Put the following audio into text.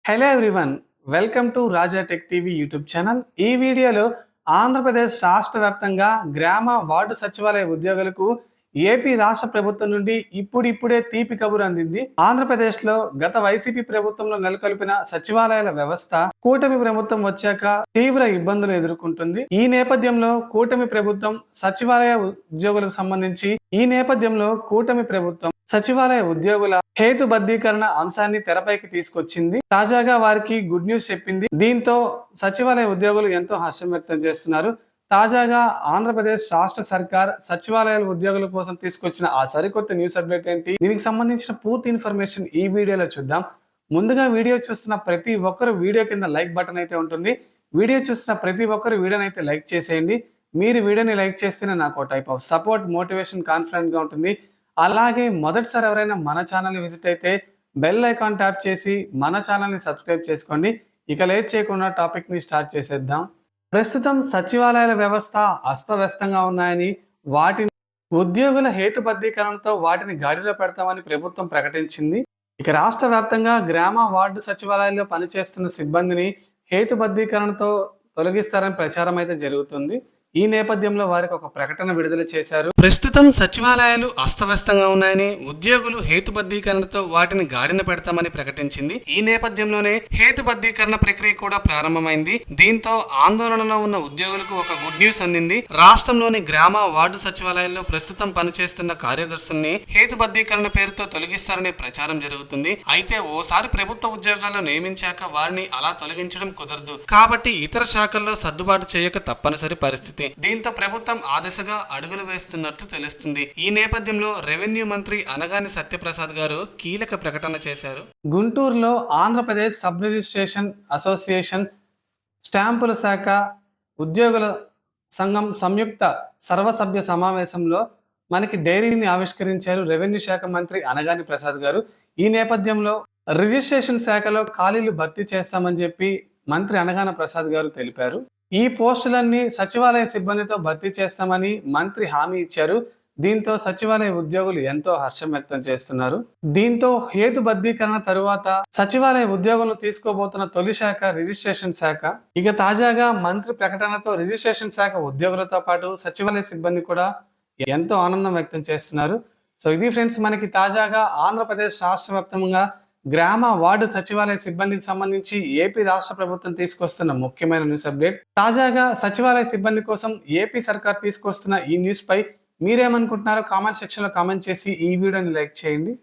Hello everyone, welcome to Raja tech TV YouTube channel. ఈ వీడియోలో ఆంధ్రప్రదేశ్ రాష్ట్ర వ్యాప్తంగా గ్రామ వార్డు సచివాలయ ఉద్యోగులకు ఏపీ రాష్ట్ర ప్రభుత్వం నుండి ఇప్పుడిప్పుడే తీపి కబురు అందింది. ఆంధ్రప్రదేశ్లో గత వైసీపీ ప్రభుత్వంలో నెలకొల్పిన సచివాలయాల వ్యవస్థ కూటమి ప్రభుత్వం వచ్చాక తీవ్ర ఇబ్బందులు ఎదుర్కొంటుంది. ఈ నేపథ్యంలో కూటమి ప్రభుత్వం సచివాలయ ఉద్యోగుల హేతుబద్ధీకరణ అంశాన్ని తెరపైకి తీసుకొచ్చింది. తాజాగా వారికి గుడ్ న్యూస్ చెప్పింది. దీంతో సచివాలయ ఉద్యోగులు ఎంతో హర్షం వ్యక్తం చేస్తున్నారు. తాజాగా ఆంధ్రప్రదేశ్ రాష్ట్ర సర్కార్ సచివాలయాల ఉద్యోగుల కోసం తీసుకొచ్చిన ఆ సరికొత్త న్యూస్ అప్డేట్ ఏంటి, దీనికి సంబంధించిన పూర్తి ఇన్ఫర్మేషన్ ఈ వీడియోలో చూద్దాం. ముందుగా వీడియో చూస్తున్న ప్రతి ఒక్కరు వీడియో కింద లైక్ బటన్ అయితే ఉంటుంది. వీడియో చూస్తున్న ప్రతి ఒక్కరు వీడియోని అయితే లైక్ చేసేయండి. మీరు వీడియోని లైక్ చేస్తేనే నాకు type of support, motivation, confident గా ఉంటుంది. అలాగే మొదటిసారి ఎవరైనా మన ఛానల్ని విజిట్ అయితే బెల్ ఐకాన్ ట్యాప్ చేసి మన ఛానల్ని సబ్స్క్రైబ్ చేసుకోండి. ఇక లేట్ చేయకుండా టాపిక్ని స్టార్ట్ చేసేద్దాం. ప్రస్తుతం సచివాలయాల వ్యవస్థ అస్తవ్యస్తంగా ఉన్నాయని, వాటిని ఉద్యోగుల హేతుబద్ధీకరణతో వాటిని గాడిలో పెడతామని ప్రభుత్వం ప్రకటించింది. ఇక రాష్ట్ర వ్యాప్తంగా గ్రామ వార్డు సచివాలయాల్లో పనిచేస్తున్న సిబ్బందిని హేతుబద్ధీకరణతో తొలగిస్తారని ప్రచారం అయితే జరుగుతుంది. ఈ నేపథ్యంలో వారికి ఒక ప్రకటన విడుదల చేశారు. ప్రస్తుతం సచివాలయాలు అస్తవ్యస్తంగా ఉన్నాయని, ఉద్యోగులు హేతుబద్ధీకరణతో వాటిని గాడిన పెడతామని ప్రకటించింది. ఈ నేపథ్యంలోనే హేతుబద్ధీకరణ ప్రక్రియ కూడా ప్రారంభమైంది. దీంతో ఆందోళనలో ఉన్న ఉద్యోగులకు ఒక గుడ్ న్యూస్ అందింది. రాష్ట్రంలోని గ్రామ వార్డు సచివాలయాల్లో ప్రస్తుతం పనిచేస్తున్న కార్యదర్శుల్ని హేతుబద్ధీకరణ పేరుతో తొలగిస్తారనే ప్రచారం జరుగుతుంది. అయితే ఓసారి ప్రభుత్వ ఉద్యోగాల్లో నియమించాక వారిని అలా తొలగించడం కుదరదు. కాబట్టి ఇతర శాఖల్లో సర్దుబాటు చేయక తప్పనిసరి పరిస్థితి. దీంతో ప్రభుత్వం ఆ దిశగా అడుగులు వేస్తున్నట్లు తెలుస్తుంది. ఈ నేపథ్యంలో రెవెన్యూ మంత్రి అనగాని సత్యప్రసాద్ గారు కీలక ప్రకటన చేశారు. గుంటూరులో ఆంధ్రప్రదేశ్ సబ్ రిజిస్ట్రేషన్ అసోసియేషన్, స్టాంపుల శాఖ ఉద్యోగుల సంఘం సంయుక్త సర్వసభ్య సమావేశంలో మనకి డైరీని ఆవిష్కరించారు రెవెన్యూ శాఖ మంత్రి అనగాని ప్రసాద్ గారు. ఈ నేపథ్యంలో రిజిస్ట్రేషన్ శాఖలో ఖాళీలు భర్తీ చేస్తామని చెప్పి మంత్రి అనగాని ప్రసాద్ గారు తెలిపారు. ఈ పోస్టులన్నీ సచివాలయ సిబ్బందితో భర్తీ చేస్తామని మంత్రి హామీ ఇచ్చారు. దీంతో సచివాలయ ఉద్యోగులు ఎంతో హర్షం వ్యక్తం చేస్తున్నారు. దీంతో హేతుబద్ధీకరణ తరువాత సచివాలయ ఉద్యోగులను తీసుకోబోతున్న తొలి శాఖ రిజిస్ట్రేషన్ శాఖ. ఇక తాజాగా మంత్రి ప్రకటనతో రిజిస్ట్రేషన్ శాఖ ఉద్యోగులతో పాటు సచివాలయ సిబ్బంది కూడా ఎంతో ఆనందం వ్యక్తం చేస్తున్నారు. సో ఇది ఫ్రెండ్స్, మనకి తాజాగా ఆంధ్రప్రదేశ్ రాష్ట్ర వ్యాప్తంగా గ్రామ వార్డు సచివాలయ సిబ్బందికి సంబంధించి ఏపీ రాష్ట్ర ప్రభుత్వం తీసుకొస్తున్న ముఖ్యమైన న్యూస్ అప్డేట్. తాజాగా సచివాలయ సిబ్బంది కోసం ఏపీ సర్కార్ తీసుకొస్తున్న ఈ న్యూస్ పై మీరేమనుకుంటున్నారో కామెంట్ సెక్షన్ లో కామెంట్ చేసి ఈ వీడియోని లైక్ చేయండి.